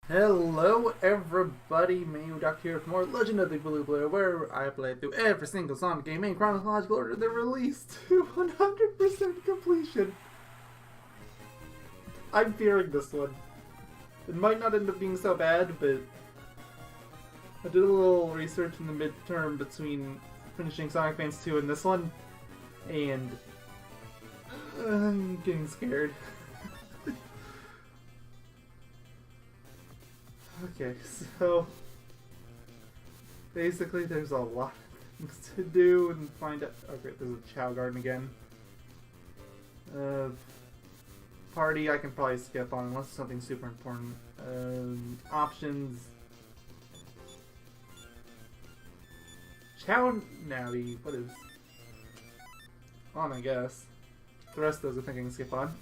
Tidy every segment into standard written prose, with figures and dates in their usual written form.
Hello everybody, Mayonnaise here for more Legend of the Blue Blur, where I play through every single Sonic game in chronological order they're released to 100% completion. I'm fearing this one. It might not end up being so bad, but I did a little research in the midterm between finishing Sonic Advance 2 and this one, and I'm getting scared. Okay, so basically there's a lot of things to do and find out. Okay, there's a Chow Garden again. Party I can probably skip on unless it's something super important. Options. Chow Navi, what is on, I guess. The rest of those I think I can skip on.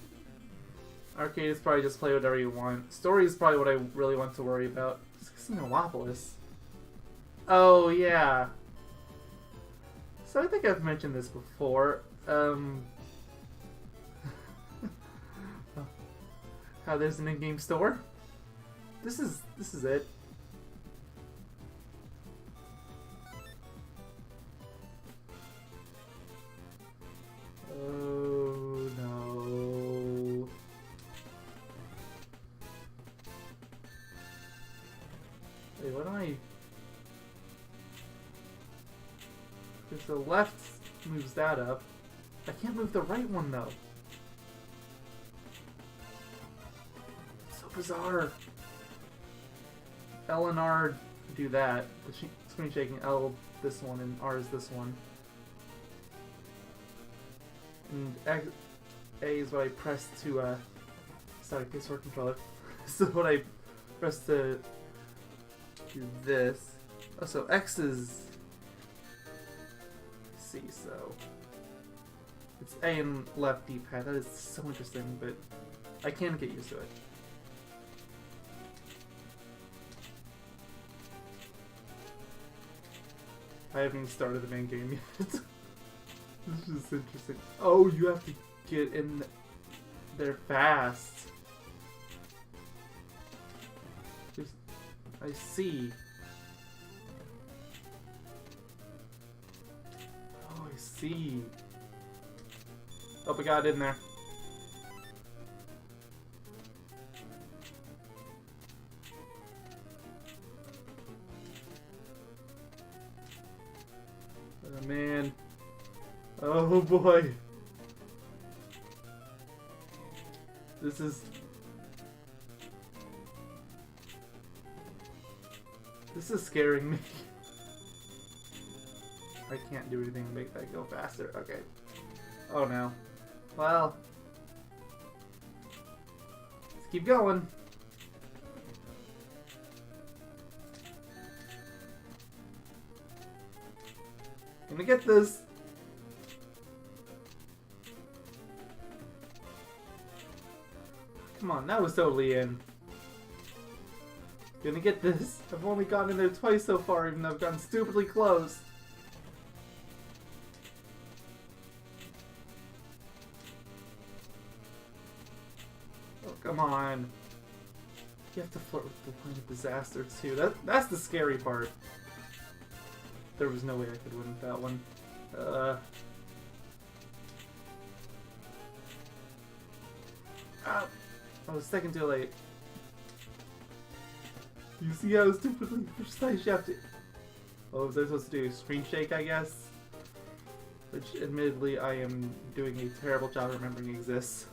Arcade is probably just play whatever you want. Story is probably what I really want to worry about. Sinowapolis. Oh, yeah. So I think I've mentioned this before. How there's an in-game store. This is it. Oh no. Wait, what am I? Because the left moves that up. I can't move the right one though. It's so bizarre. L and R do that. The screen shaking. L this one and R is this one. And A is what I press to sorry, PS4 controller. So what I press to do this. Oh, so X is C, so it's A and left D-pad. That is so interesting, but I can't get used to it. I haven't even started the main game yet. This is interesting. Oh, you have to get in there fast. I see. Oh, I see. Oh, I got in there. Oh, man. Oh, boy. This is scaring me. I can't do anything to make that go faster. Okay. Oh no. Well. Let's keep going. Gonna get this. Come on, that was totally in. Gonna get this. I've only gotten in there twice so far, even though I've gotten stupidly close. Oh, come on. You have to flirt with the point of disaster, too. That's the scary part. There was no way I could win with that one. I was second too late. You see how stupidly precise you have to... What was I supposed to do? Screen shake, I guess? Which, admittedly, I am doing a terrible job remembering exists.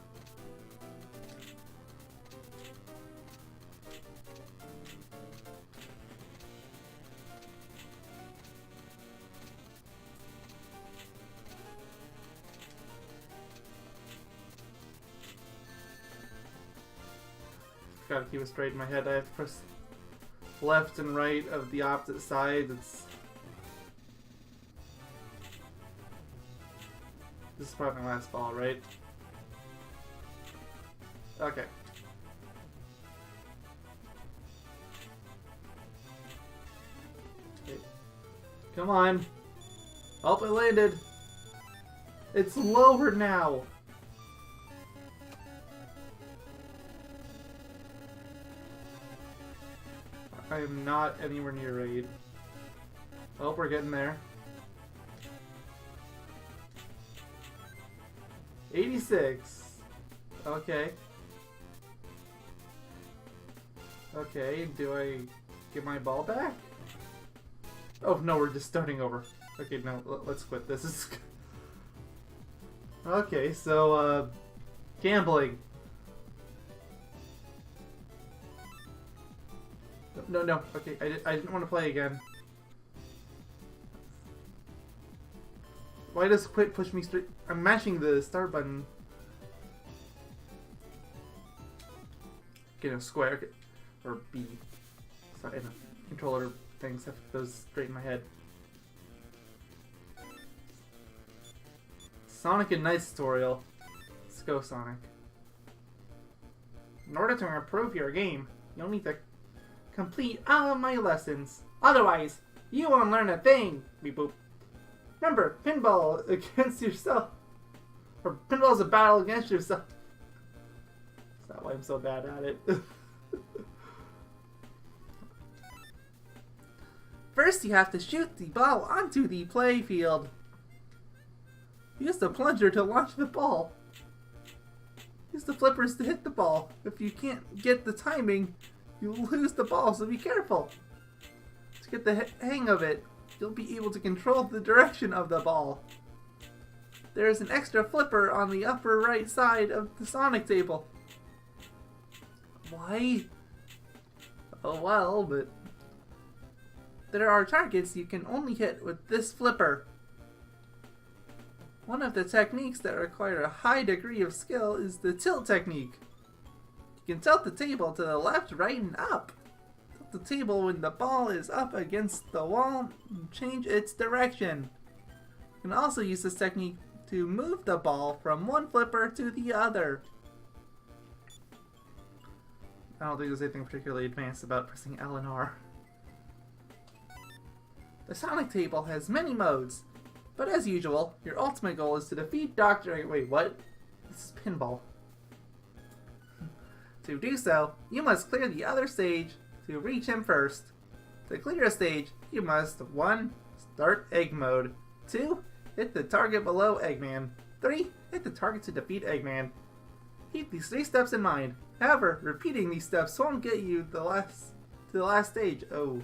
Gotta keep it straight in my head. I have to press left and right of the opposite side. This is probably my last ball, right? Okay. Come on. Oh, it landed. It's lower now. I am not anywhere near raid. Oh, we're getting there. 86. Okay. Okay, do I get my ball back? Oh no, we're just starting over. Okay, no, let's quit. This is... Okay, so, gambling. No. Okay, I didn't want to play again. Why does quit push me straight? I'm mashing the start button. Get a square. Okay. Or B. Sorry, no. Controller things have those straight in my head. Sonic and Knights tutorial. Let's go, Sonic. In order to improve your game, you'll need to complete all of my lessons. Otherwise, you won't learn a thing. Beep boop. Remember, pinball against yourself. Or pinball is a battle against yourself. Is that why I'm so bad at it? First, you have to shoot the ball onto the play field. Use the plunger to launch the ball. Use the flippers to hit the ball. If you can't get the timing, you'll lose the ball, so be careful. To get the hang of it, you'll be able to control the direction of the ball. There is an extra flipper on the upper right side of the Sonic table. Why? Oh well, but... There are targets you can only hit with this flipper. One of the techniques that require a high degree of skill is the tilt technique. You can tilt the table to the left, right, and up. Tilt the table when the ball is up against the wall and change its direction. You can also use this technique to move the ball from one flipper to the other. I don't think there's anything particularly advanced about pressing L and R. The Sonic table has many modes, but as usual, your ultimate goal is to defeat Dr. Wait, what? This is pinball. To do so, you must clear the other stage to reach him first. To clear a stage, you must 1. Start egg mode. 2. Hit the target below Eggman. 3. Hit the target to defeat Eggman. Keep these 3 steps in mind. However, repeating these steps won't get you to the last stage. Oh.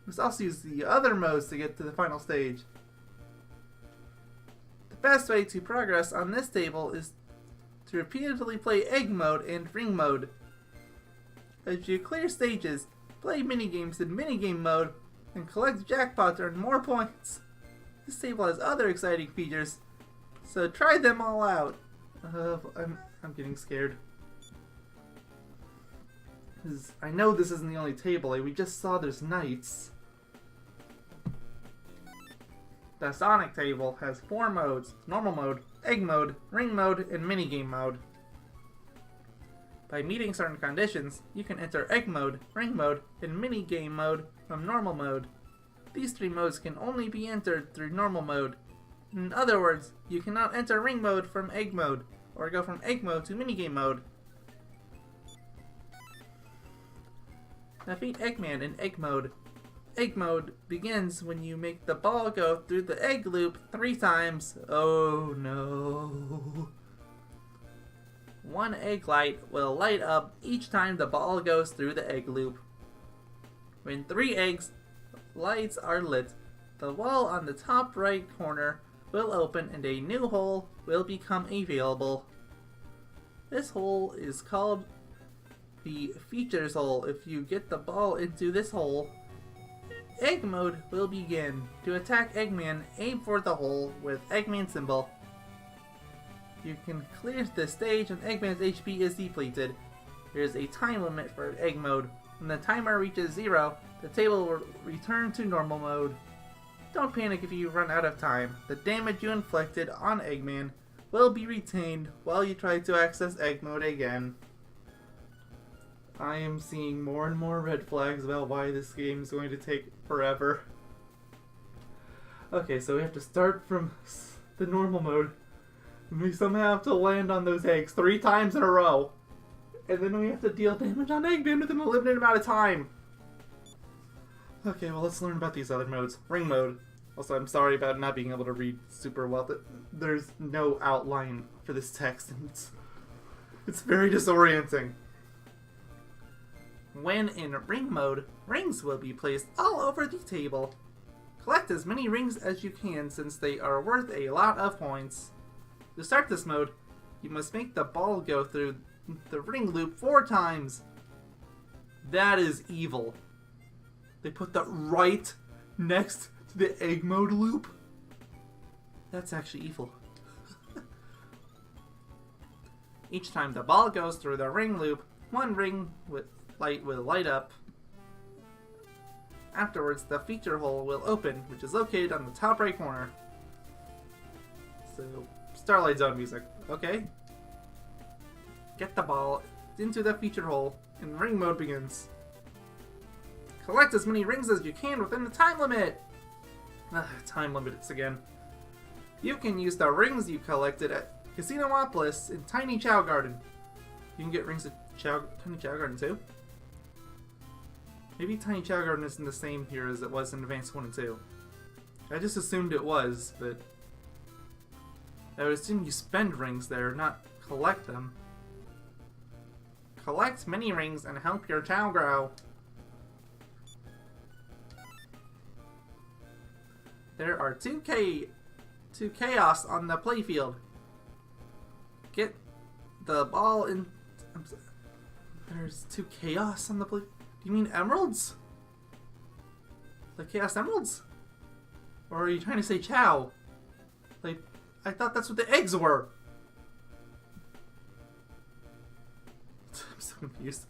You must also use the other modes to get to the final stage. The best way to progress on this table is to repeatedly play egg mode and ring mode. As you clear stages, play minigames in minigame mode, and collect jackpots to earn more points. This table has other exciting features, so try them all out. I'm getting scared. I know this isn't the only table, we just saw there's Knights. The Sonic table has 4 modes: normal mode, egg mode, ring mode, and minigame mode. By meeting certain conditions, you can enter egg mode, ring mode, and minigame mode from normal mode. These 3 modes can only be entered through normal mode. In other words, you cannot enter ring mode from egg mode, or go from egg mode to minigame mode. Defeat Eggman in egg mode. Egg mode begins when you make the ball go through the egg loop 3 times. Oh no. 1 egg light will light up each time the ball goes through the egg loop. When 3 eggs lights are lit, the wall on the top right corner will open and a new hole will become available. This hole is called the features hole. If you get the ball into this hole, egg mode will begin. To attack Eggman, aim for the hole with Eggman symbol. You can clear the stage when Eggman's HP is depleted. There is a time limit for egg mode. When the timer reaches 0, the table will return to normal mode. Don't panic if you run out of time. The damage you inflicted on Eggman will be retained while you try to access egg mode again. I am seeing more and more red flags about why this game is going to take forever. Okay, so we have to start from the normal mode. And we somehow have to land on those eggs 3 times in a row. And then we have to deal damage on Eggman within a limited amount of time. Okay, well, let's learn about these other modes. Ring mode. Also, I'm sorry about not being able to read super well. There's no outline for this text, and it's very disorienting. When in ring mode, rings will be placed all over the table. Collect as many rings as you can since they are worth a lot of points. To start this mode, you must make the ball go through the ring loop 4 times. That is evil. They put that right next to the egg mode loop? That's actually evil. Each time the ball goes through the ring loop, one ring with light will light up. Afterwards, the feature hole will open, which is located on the top right corner. So, Starlight Zone music. Okay. Get the ball into the feature hole, and ring mode begins. Collect as many rings as you can within the time limit! Time limits again. You can use the rings you collected at Casinopolis in Tiny Chow Garden. You can get rings at Tiny Chow Garden too? Maybe Tiny Chow Garden isn't the same here as it was in Advance 1 and 2. I just assumed it was, but I would assume you spend rings there, not collect them. Collect many rings and help your chow grow. There are two chaos on the playfield. Get the ball in. There's 2 chaos on the play. Do you mean emeralds? The chaos emeralds? Or are you trying to say chow? Like, I thought that's what the eggs were. I'm so confused.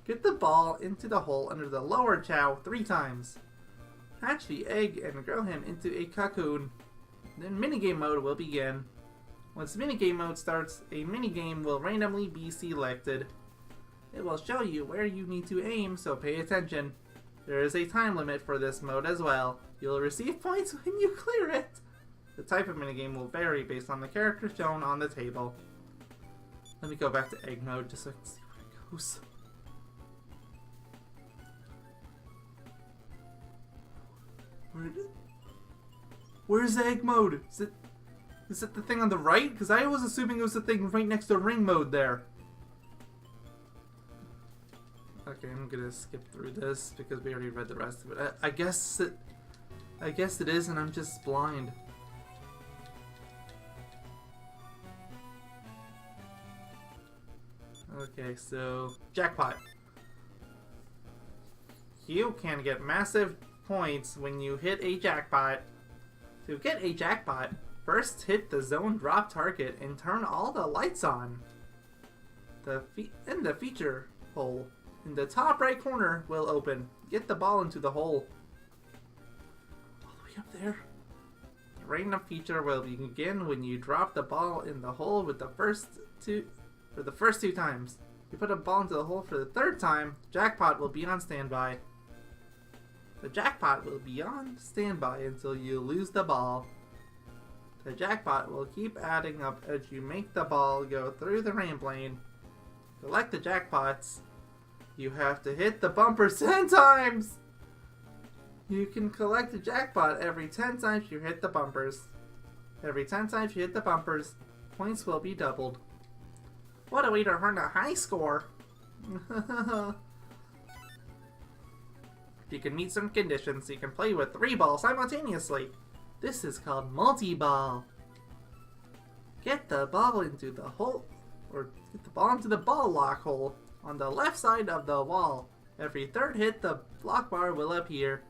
Get the ball into the hole under the lower chow 3 times. Hatch the egg and grow him into a cocoon. Then minigame mode will begin. Once minigame mode starts, a minigame will randomly be selected. It will show you where you need to aim, so pay attention. There is a time limit for this mode as well. You'll receive points when you clear it. The type of minigame will vary based on the character shown on the table. Let me go back to egg mode just so I can see where it goes. Where's egg mode? Is it the thing on the right? Because I was assuming it was the thing right next to ring mode there. Okay, I'm gonna skip through this because we already read the rest of it. I guess it is, and I'm just blind. Okay, so jackpot. You can get massive points when you hit a jackpot. To get a jackpot, first hit the zone drop target and turn all the lights on. In the feature hole in the top right corner will open. Get the ball into the hole. All the way up there. The random feature will begin when you drop the ball in the hole with the first 2 times. If you put a ball into the hole for the 3rd time, jackpot will be on standby. The jackpot will be on standby until you lose the ball. The jackpot will keep adding up as you make the ball go through the ramp lane. To collect the jackpots, you have to hit the bumper 10 times! You can collect a jackpot every 10 times you hit the bumpers. Every 10 times you hit the bumpers, points will be doubled. What a way to earn a high score! You can meet some conditions so you can play with 3 balls simultaneously. This is called multi-ball. Get the ball into the hole, or get the ball into the ball lock hole on the left side of the wall. Every 3rd hit, the lock bar will appear.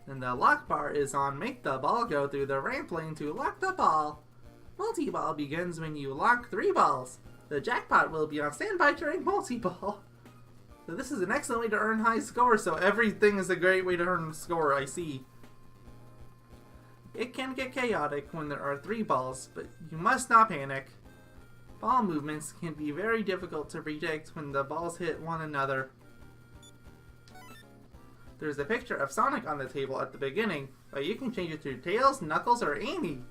When the lock bar is on, make the ball go through the ramp lane to lock the ball. Multi-ball begins when you lock 3 balls. The jackpot will be on standby during multi-ball. So this is an excellent way to earn high scores, so everything is a great way to earn a score, I see. It can get chaotic when there are 3 balls, but you must not panic. Ball movements can be very difficult to predict when the balls hit one another. There's a picture of Sonic on the table at the beginning, but you can change it to Tails, Knuckles, or Amy.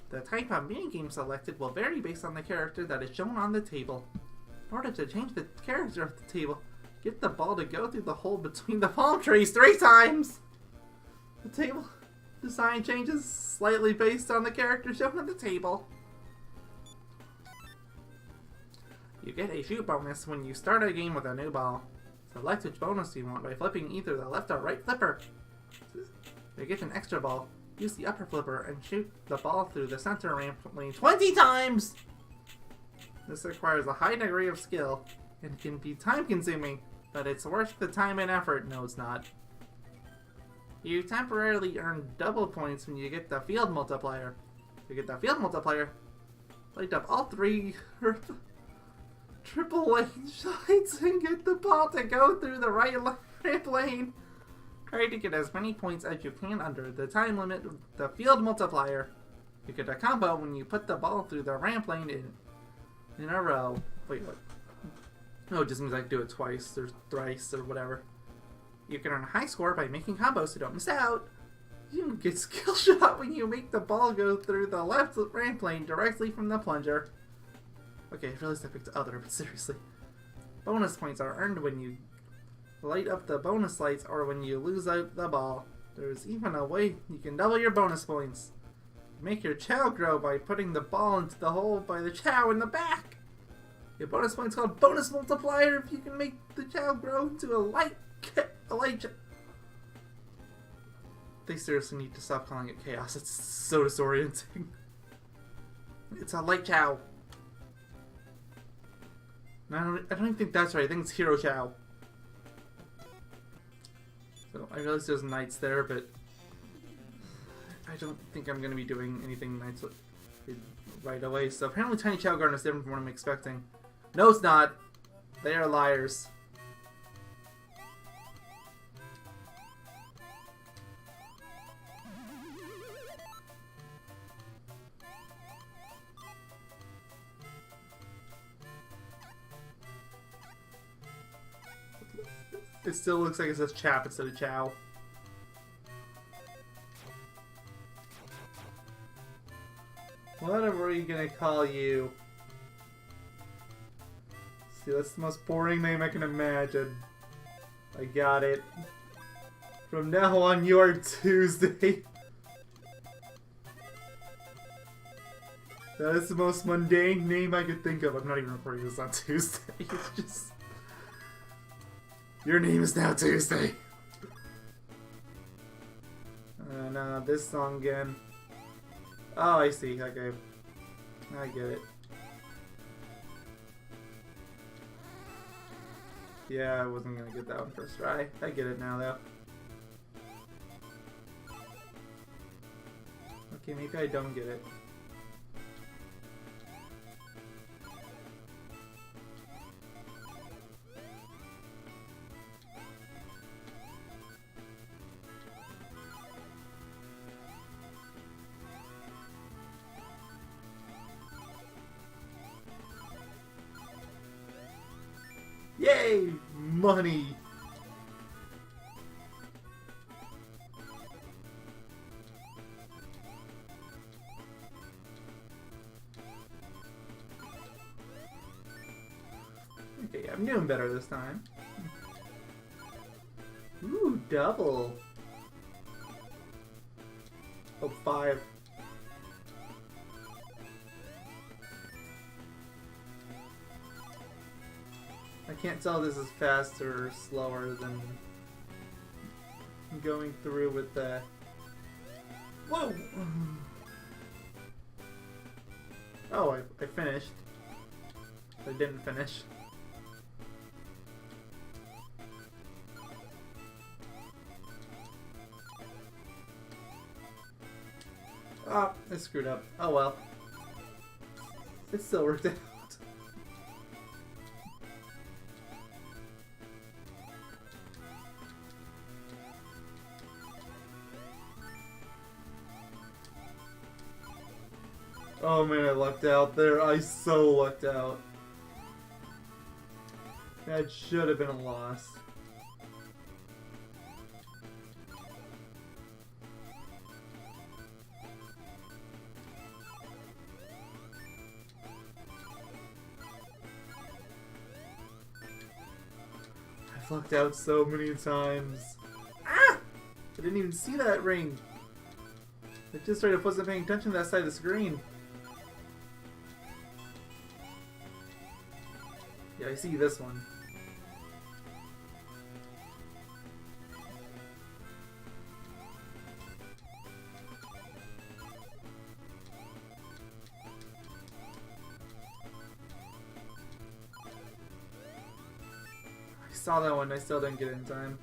The type of minigame selected will vary based on the character that is shown on the table. In order to change the character of the table, Get the ball to go through the hole between the palm trees 3 times! The table design changes slightly based on the character shown on the table. You get a shoot bonus when you start a game with a new ball. Select which bonus you want by flipping either the left or right flipper. You get an extra ball. Use the upper flipper and shoot the ball through the center ramp lane 20 times! This requires a high degree of skill and can be time consuming, but it's worth the time and effort. No, it's not. You temporarily earn double points when you get the field multiplier. You get the field multiplier, light up all 3 triple lane shots and get the ball to go through the right ramp lane. Try to get as many points as you can under the time limit with the field multiplier. You get a combo when you put the ball through the ramp lane in a row. Wait, what? No, it just means I can do it twice or thrice or whatever. You can earn a high score by making combos so don't miss out. You can get skill shot when you make the ball go through the left ramp lane directly from the plunger. Okay, I realized I picked other, but seriously. Bonus points are earned when you light up the bonus lights or when you lose out the ball. There's even a way you can double your bonus points. Make your chow grow by putting the ball into the hole by the chow in the back. Your bonus points called bonus multiplier if you can make the chow grow into a light chow. They seriously need to stop calling it chaos. It's so disorienting. It's a light chow. I don't even think that's right. I think it's Hero Chow. So I realize there's knights there, but I don't think I'm going to be doing anything knights right away. So apparently Tiny Chow Garden is different from what I'm expecting. No, it's not. They are liars. It still looks like it says chap instead of chow. What are we gonna call you? See, that's the most boring name I can imagine. I got it. From now on, you are Tuesday. That is the most mundane name I could think of. I'm not even recording this on Tuesday. It's just... Your name is now Tuesday. And this song again. Oh, I see. Okay. I get it. Yeah, I wasn't gonna get that one first try. I get it now, though. Okay, maybe I don't get it. Yay! Money! Okay, I'm doing better this time. Ooh, double! Oh, 5. I can't tell if this is faster or slower than going through with the... Whoa! Oh, I finished. I didn't finish. Oh, I screwed up. Oh well. It still worked out. Oh man, I lucked out there. I so lucked out. That should have been a loss. lucked out so many times. Ah! I didn't even see that ring. I just straight up wasn't paying attention to that side of the screen. Yeah, I see this one. I saw that one, I still didn't get it in time.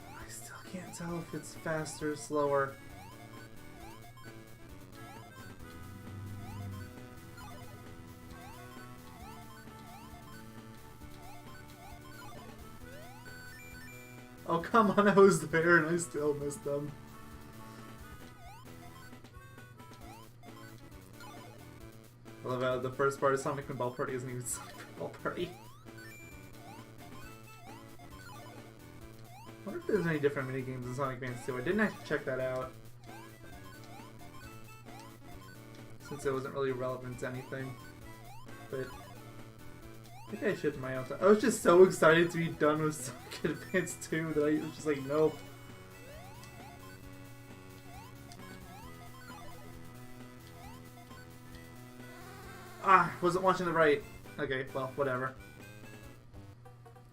I still can't tell if it's faster or slower. Oh, come on, I was there and I still missed them. I love how the first part of Sonic-Pinball-Party isn't even Sonic-Pinball-Party. I wonder if there's any different minigames in Sonic Advance 2. I didn't actually check that out, since it wasn't really relevant to anything. But I think I should in my own time. I was just so excited to be done with Sonic Advance 2 that I was just like, nope. Ah, wasn't watching the right. Okay, well, whatever.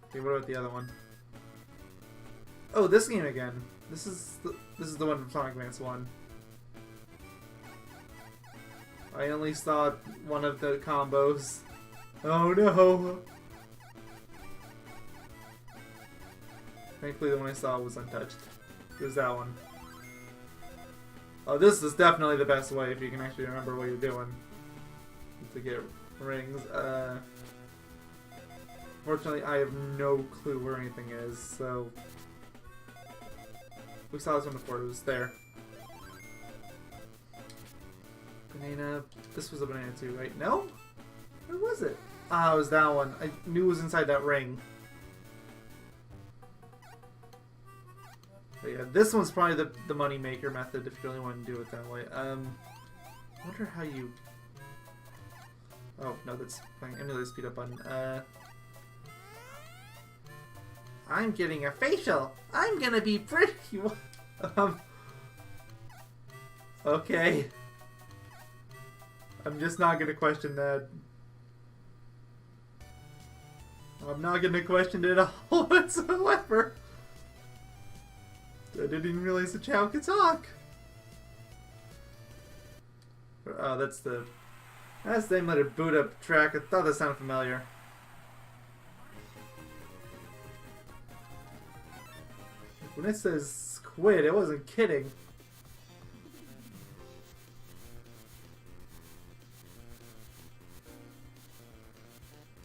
Okay, what about the other one? Oh, this game again. This is the one from Sonic Advance 1. I only saw one of the combos. Oh no! Thankfully the one I saw was untouched. It was that one. Oh, this is definitely the best way if you can actually remember what you're doing to get rings. Fortunately, I have no clue where anything is, so... We saw this one before, it was there. Banana... This was a banana too, right? No? Where was it? Ah, it was that one. I knew it was inside that ring. But yeah, this one's probably the money maker method if you really want to do it that way. I wonder how you... Oh, no, that's fine. Emulate speed up button. I'm getting a facial! I'm gonna be pretty! Okay. I'm just not gonna question that. I'm not gonna question it at all whatsoever. I didn't even realize the Chow could talk. Oh, that's the emulator boot up track. I thought that sounded familiar. When it says squid, it wasn't kidding.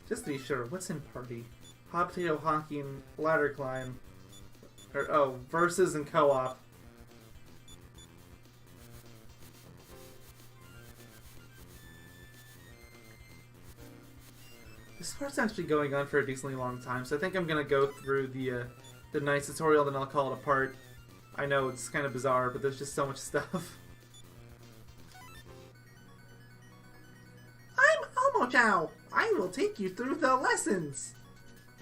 Just to be sure, what's in party? Hot potato hockey and ladder climb. Or, oh, versus and co-op. This part's actually going on for a decently long time, so I think I'm gonna go through the nice tutorial, then I'll call it a part. I know it's kind of bizarre, but there's just so much stuff. I'm Homo-chow! I will take you through the lessons!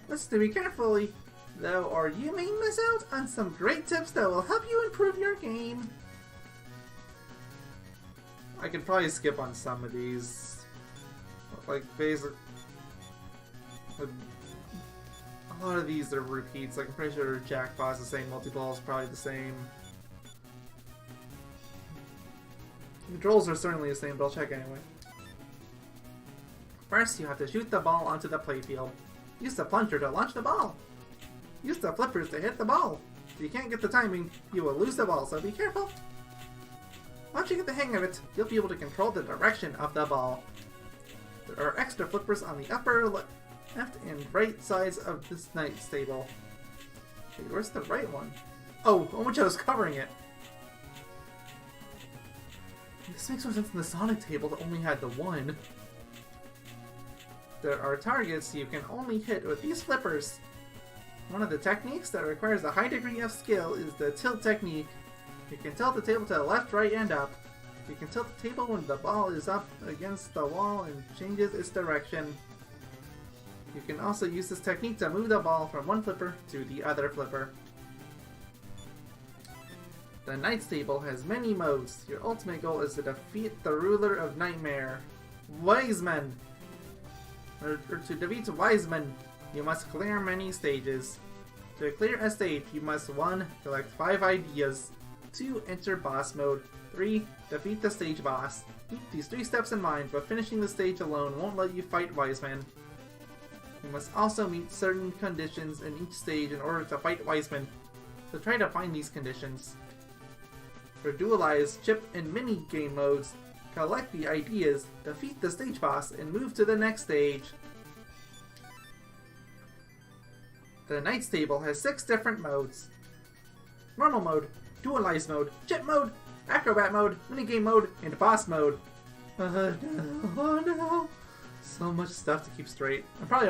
Listen to me carefully, though, or you may miss out on some great tips that will help you improve your game. I could probably skip on some of these. Like, basic... A lot of these are repeats. Like, I'm pretty sure Jackpot's the same, Multi-Ball's probably the same. The controls are certainly the same, but I'll check anyway. First, you have to shoot the ball onto the playfield. Use the plunger to launch the ball. Use the flippers to hit the ball. If you can't get the timing, you will lose the ball, so be careful. Once you get the hang of it, you'll be able to control the direction of the ball. There are extra flippers on the upper left and right sides of this night stable. Okay, where's the right one? Oh, Omocho was covering it. This makes more sense than the Sonic table that only had the one. There are targets you can only hit with these flippers. One of the techniques that requires a high degree of skill is the tilt technique. You can tilt the table to the left, right, and up. You can tilt the table when the ball is up against the wall and changes its direction. You can also use this technique to move the ball from one flipper to the other flipper. The Knights table has many modes. Your ultimate goal is to defeat the ruler of Nightmare, Wiseman. Or to defeat Wiseman, you must clear many stages. To clear a stage, you must 1. Collect 5 ideas, 2. Enter boss mode, 3. Defeat the stage boss. Keep these 3 steps in mind, but finishing the stage alone won't let you fight Wiseman. You must also meet certain conditions in each stage in order to fight Wiseman, so try to find these conditions. For dualized chip and mini game modes, collect the ideas, defeat the stage boss, and move to the next stage. The Knights table has 6 different modes. Normal mode, dualized mode, chip mode, acrobat mode, minigame mode, and boss mode. Oh no. So much stuff to keep straight. I'm probably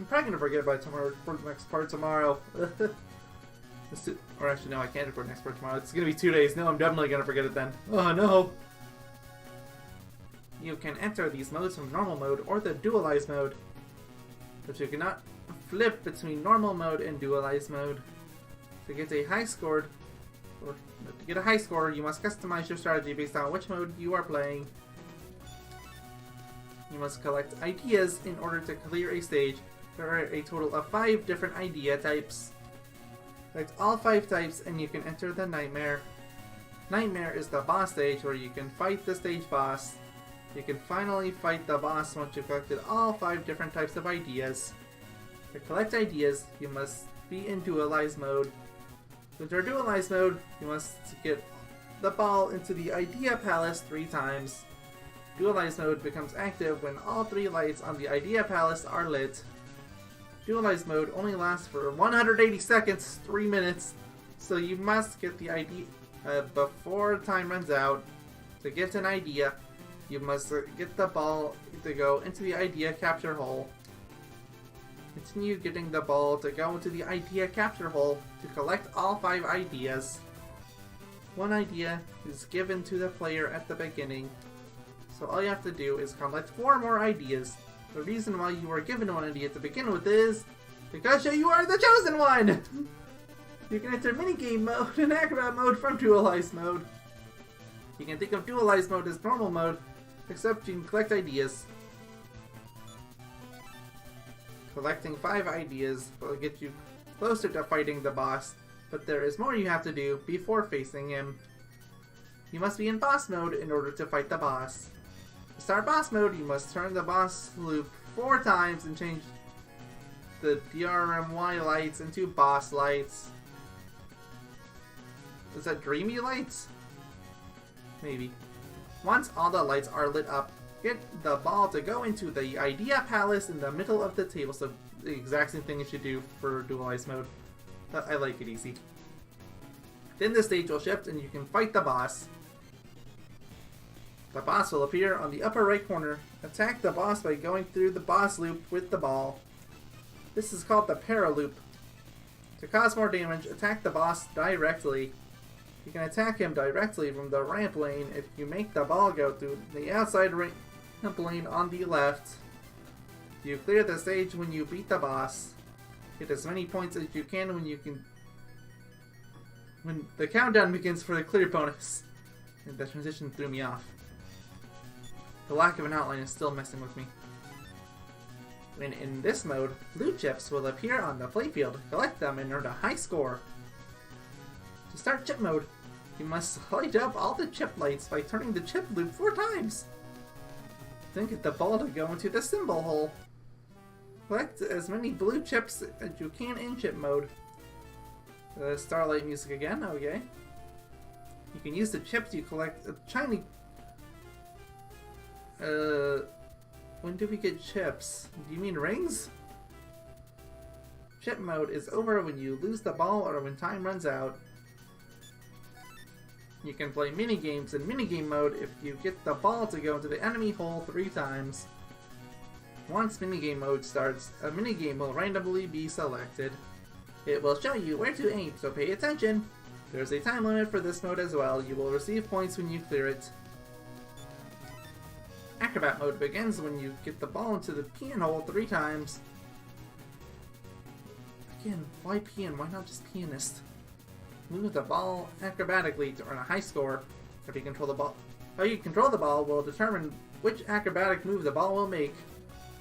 gonna forget by tomorrow for the next part tomorrow. Or actually no, I can't record next part tomorrow. It's gonna be 2 days. No, I'm definitely gonna forget it then. Oh no. You can enter these modes from normal mode or the dualized mode, but you cannot flip between normal mode and dualized mode. To get a high score, you must customize your strategy based on which mode you are playing. You must collect ideas in order to clear a stage. There are a total of 5 different idea types. Select all 5 types and you can enter the Nightmare. Nightmare is the boss stage where you can fight the stage boss. You can finally fight the boss once you've collected all 5 different types of ideas. To collect ideas, you must be in dualized mode. To enter dualized mode, you must get the ball into the Idea Palace 3 times. Dualized mode becomes active when all 3 lights on the Idea Palace are lit. Dualized mode only lasts for 180 seconds, 3 minutes, so you must get the idea before time runs out. To get an idea, you must get the ball to go into the idea capture hole. Continue getting the ball to go into the idea capture hole to collect all 5 ideas. 1 idea is given to the player at the beginning, so all you have to do is collect 4 more ideas. The reason why you were given 1 idea to begin with is because you are the chosen one! You can enter minigame mode and acrobat mode from dualized mode. You can think of dualized mode as normal mode, except you can collect ideas. Collecting 5 ideas will get you closer to fighting the boss, but there is more you have to do before facing him. You must be in boss mode in order to fight the boss. To start boss mode, you must turn the boss loop 4 times and change the DRMY lights into boss lights. Is that dreamy lights? Maybe. Once all the lights are lit up, get the ball to go into the Idea Palace in the middle of the table. So the exact same thing you should do for dualized mode. I like it easy. Then the stage will shift and you can fight the boss. The boss will appear on the upper right corner. Attack the boss by going through the boss loop with the ball. This is called the para loop. To cause more damage, attack the boss directly. You can attack him directly from the ramp lane if you make the ball go through the outside ramp lane on the left. You clear the stage when you beat the boss. Get as many points as you can when the countdown begins for the clear bonus. And the transition threw me off. The lack of an outline is still messing with me. When in this mode, blue chips will appear on the playfield. Collect them and earn a high score. To start chip mode, you must light up all the chip lights by turning the chip loop 4 times. Then get the ball to go into the symbol hole. Collect as many blue chips as you can in chip mode. Starlight music again, okay. You can use the chips you collect shiny. When do we get chips? Do you mean rings? Chip mode is over when you lose the ball or when time runs out. You can play minigames in minigame mode if you get the ball to go into the enemy hole 3 times. Once minigame mode starts, a minigame will randomly be selected. It will show you where to aim, so pay attention! There's a time limit for this mode as well. You will receive points when you clear it. Acrobat mode begins when you get the ball into the piano 3 times. Again, why pian? Why not just pianist? Move the ball acrobatically to earn a high score. How you control the ball will determine which acrobatic move the ball will make.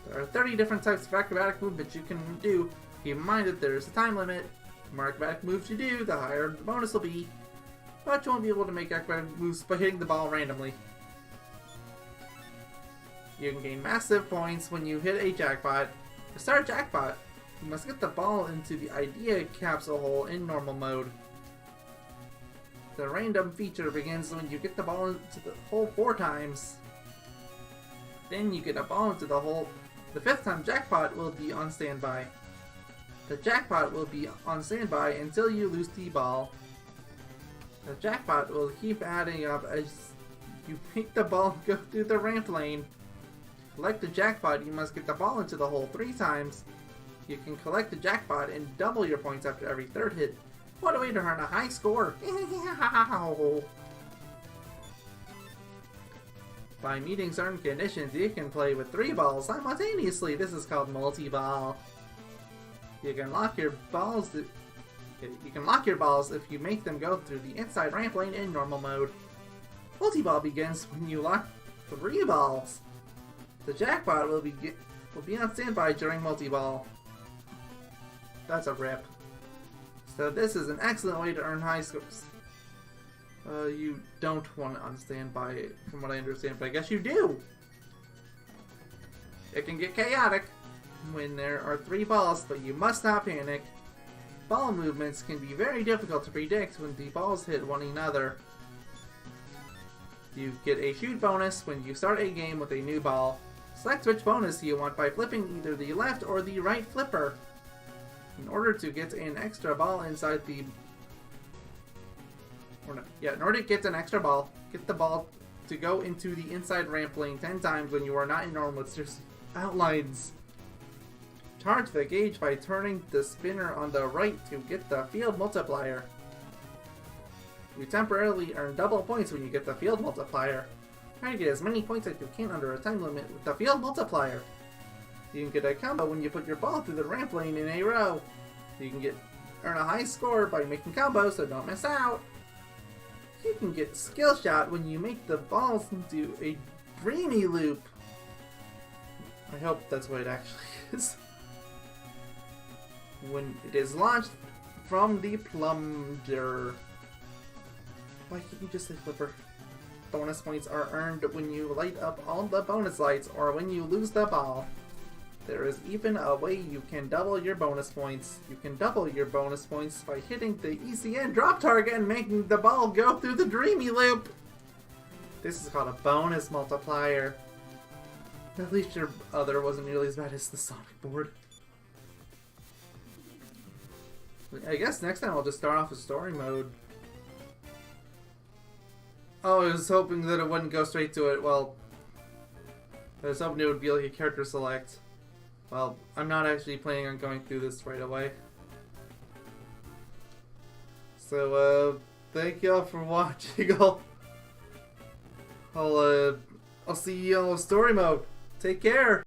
There are 30 different types of acrobatic movements you can do. Keep in mind that there is a time limit. The more acrobatic moves you do, the higher the bonus will be. But you won't be able to make acrobatic moves by hitting the ball randomly. You can gain massive points when you hit a jackpot. To start a jackpot, you must get the ball into the idea capsule hole in normal mode. The random feature begins when you get the ball into the hole 4 times. Then you get a ball into the hole. The 5th time jackpot will be on standby. The jackpot will be on standby until you lose the ball. The jackpot will keep adding up as you make the ball go through the ramp lane. To collect the jackpot, you must get the ball into the hole 3 times. You can collect the jackpot and double your points after every 3rd hit. What a way to earn a high score! By meeting certain conditions, you can play with 3 balls simultaneously. This is called multi-ball. You can lock your balls if you make them go through the inside ramp lane in normal mode. Multi-ball begins when you lock 3 balls. The jackpot will be on standby during multi-ball. That's a rip. So this is an excellent way to earn high scores. You don't want it on standby, from what I understand, but I guess you do! It can get chaotic when there are 3 balls, but you must not panic. Ball movements can be very difficult to predict when the balls hit one another. You get a shoot bonus when you start a game with a new ball. Select which bonus you want by flipping either the left or the right flipper. In order to get an extra ball inside the... in order to get an extra ball, get the ball to go into the inside ramp lane 10 times when you are not in normal. It's just outlines. Charge the gauge by turning the spinner on the right to get the field multiplier. You temporarily earn double points when you get the field multiplier. Try to get as many points as you can under a time limit with the field multiplier. You can get a combo when you put your ball through the ramp lane in a row. You can earn a high score by making combos, so don't miss out. You can get skill shot when you make the balls into a dreamy loop. I hope that's what it actually is. When it is launched from the plunger. Why can't you just say flipper? Bonus points are earned when you light up all the bonus lights or when you lose the ball. There is even a way you can double your bonus points. You can double your bonus points by hitting the ECN drop target and making the ball go through the dreamy loop. This is called a bonus multiplier. At least your other wasn't nearly as bad as the Sonic board. I guess next time I'll just start off with story mode. Oh, I was hoping that it wouldn't go straight to it. Well, I was hoping it would be like a character select. Well, I'm not actually planning on going through this right away. So, thank y'all for watching. I'll see you on story mode. Take care!